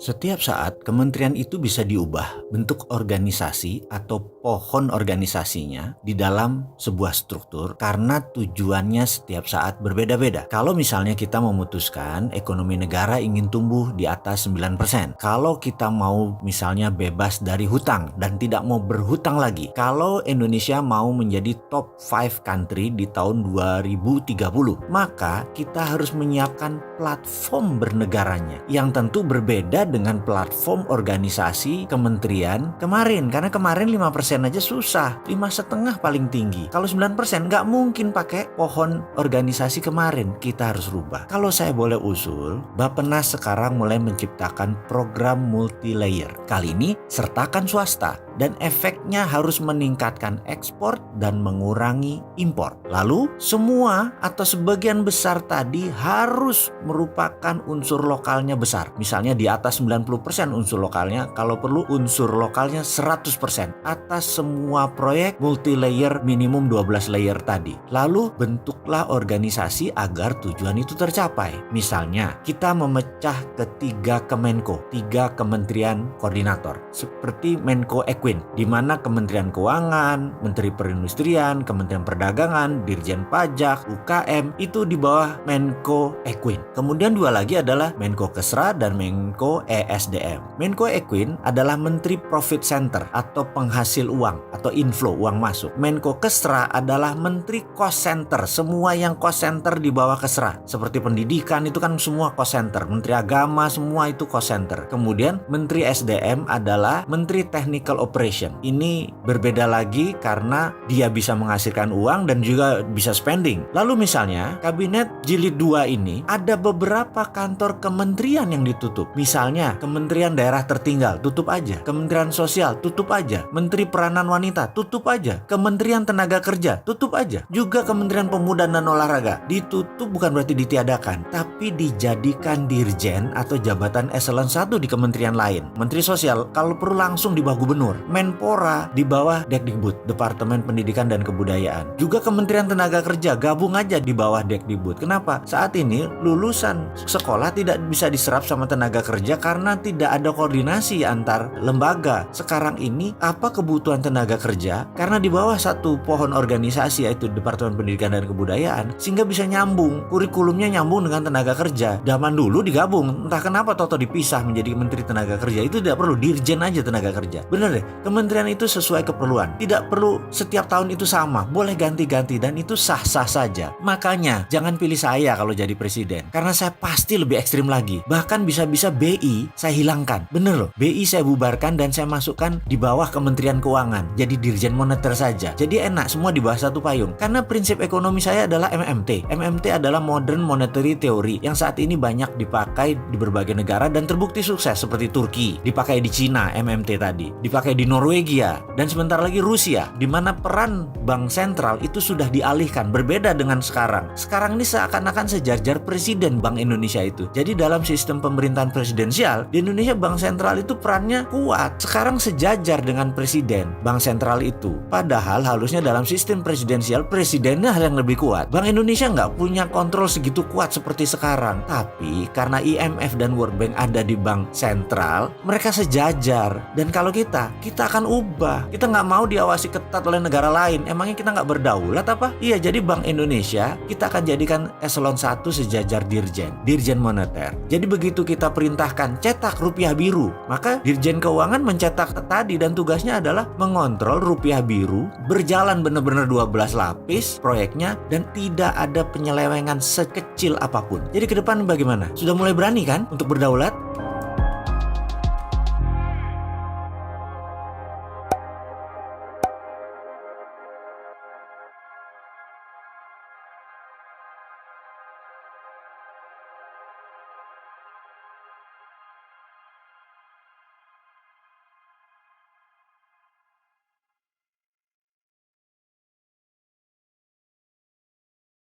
Setiap saat, kementerian itu bisa diubah bentuk organisasi atau pohon organisasinya di dalam sebuah struktur karena tujuannya setiap saat berbeda-beda. Kalau misalnya kita memutuskan ekonomi negara ingin tumbuh di atas 9%, kalau kita mau misalnya bebas dari hutang dan tidak mau berhutang lagi, kalau Indonesia mau menjadi top 5 country di tahun 2030, maka kita harus menyiapkan platform bernegaranya yang tentu berbeda dengan platform organisasi kementerian kemarin, karena kemarin 5% aja susah, 5,5 paling tinggi. Kalau 9% nggak mungkin pakai pohon organisasi kemarin. Kita harus rubah. Kalau saya boleh usul, Bappenas sekarang mulai menciptakan program multi-layer. Kali ini sertakan swasta dan efeknya harus meningkatkan ekspor dan mengurangi impor. Lalu semua atau sebagian besar tadi harus merupakan unsur lokalnya besar. Misalnya di atas 90% unsur lokalnya, kalau perlu unsur lokalnya 100% atas semua proyek multi-layer minimum 12 layer tadi. Lalu bentuklah organisasi agar tujuan itu tercapai. Misalnya kita memecah ke 3 Kemenko, 3 kementerian koordinator seperti Menko Equin, di mana Kementerian Keuangan, Menteri Perindustrian, Kementerian Perdagangan, Dirjen Pajak, UKM itu di bawah Menko Equin. Kemudian 2 lagi adalah Menko Kesra dan Menko ESDM. Menko Equin adalah Menteri Profit Center atau penghasil uang atau inflow uang masuk. Menko Kesra adalah Menteri Cost Center, semua yang cost center di bawah Kesra. Seperti pendidikan itu kan semua cost center, Menteri Agama semua itu cost center. Kemudian Menteri SDM adalah Menteri Technical Operation. Ini berbeda lagi karena dia bisa menghasilkan uang dan juga bisa spending. Lalu misalnya Kabinet Jilid 2 ini ada beberapa kantor kementerian yang ditutup. Misalnya Kementerian Daerah Tertinggal, tutup aja. Kementerian Sosial, tutup aja. Menteri Peranan Wanita, tutup aja. Kementerian Tenaga Kerja, tutup aja. Juga Kementerian Pemuda dan Olahraga, ditutup bukan berarti ditiadakan, tapi dijadikan dirjen atau jabatan eselon 1 di kementerian lain. Menteri Sosial kalau perlu langsung di bawah gubernur. Menpora di bawah Dekdikbud, Departemen Pendidikan dan Kebudayaan. Juga Kementerian Tenaga Kerja gabung aja di bawah Dekdikbud. Kenapa? Saat ini lulusan sekolah tidak bisa diserap sama tenaga kerja karena tidak ada koordinasi antar lembaga. Sekarang ini apa kebutuhan tenaga kerja? Karena di bawah satu pohon organisasi yaitu Departemen Pendidikan dan Kebudayaan, sehingga bisa nyambung, kurikulumnya nyambung dengan tenaga kerja. Zaman dulu digabung, entah kenapa toto dipisah menjadi Menteri Tenaga Kerja. Itu tidak perlu, dirjen aja tenaga kerja. Bener deh, kementerian itu sesuai keperluan, tidak perlu setiap tahun itu sama, boleh ganti-ganti dan itu sah-sah saja. Makanya jangan pilih saya kalau jadi presiden, karena saya pasti lebih ekstrim lagi. Bahkan bisa-bisa BI saya hilangkan. Bener loh, BI saya bubarkan dan saya masukkan di bawah Kementerian Keuangan, jadi Dirjen Moneter saja. Jadi enak, semua di bawah satu payung. Karena prinsip ekonomi saya adalah MMT. MMT adalah Modern Monetary Theory yang saat ini banyak dipakai di berbagai negara dan terbukti sukses, seperti Turki, dipakai di Cina MMT tadi, dipakai di Norwegia, dan sebentar lagi Rusia, di mana peran bank sentral itu sudah dialihkan, berbeda dengan sekarang. Sekarang ini seakan-akan sejajar presiden Bank Indonesia itu. Jadi dalam sistem pemerintahan presidensial di Indonesia, bank sentral itu perannya kuat. Sekarang sejajar dengan presiden bank sentral itu. Padahal harusnya dalam sistem presidensial presidennya yang lebih kuat. Bank Indonesia nggak punya kontrol segitu kuat seperti sekarang. Tapi karena IMF dan World Bank ada di bank sentral, mereka sejajar. Dan kalau kita akan ubah. Kita nggak mau diawasi ketat oleh negara lain. Emangnya kita nggak berdaulat apa? Iya, jadi Bank Indonesia kita akan jadikan eselon 1 sejajar Dirjen Moneter. Jadi begitu kita perintahkan cetak rupiah biru, maka Dirjen Keuangan mencetak tadi dan tugasnya adalah mengontrol rupiah biru berjalan benar-benar 12 lapis proyeknya dan tidak ada penyelewengan sekecil apapun. Jadi ke depan bagaimana? Sudah mulai berani kan untuk berdaulat?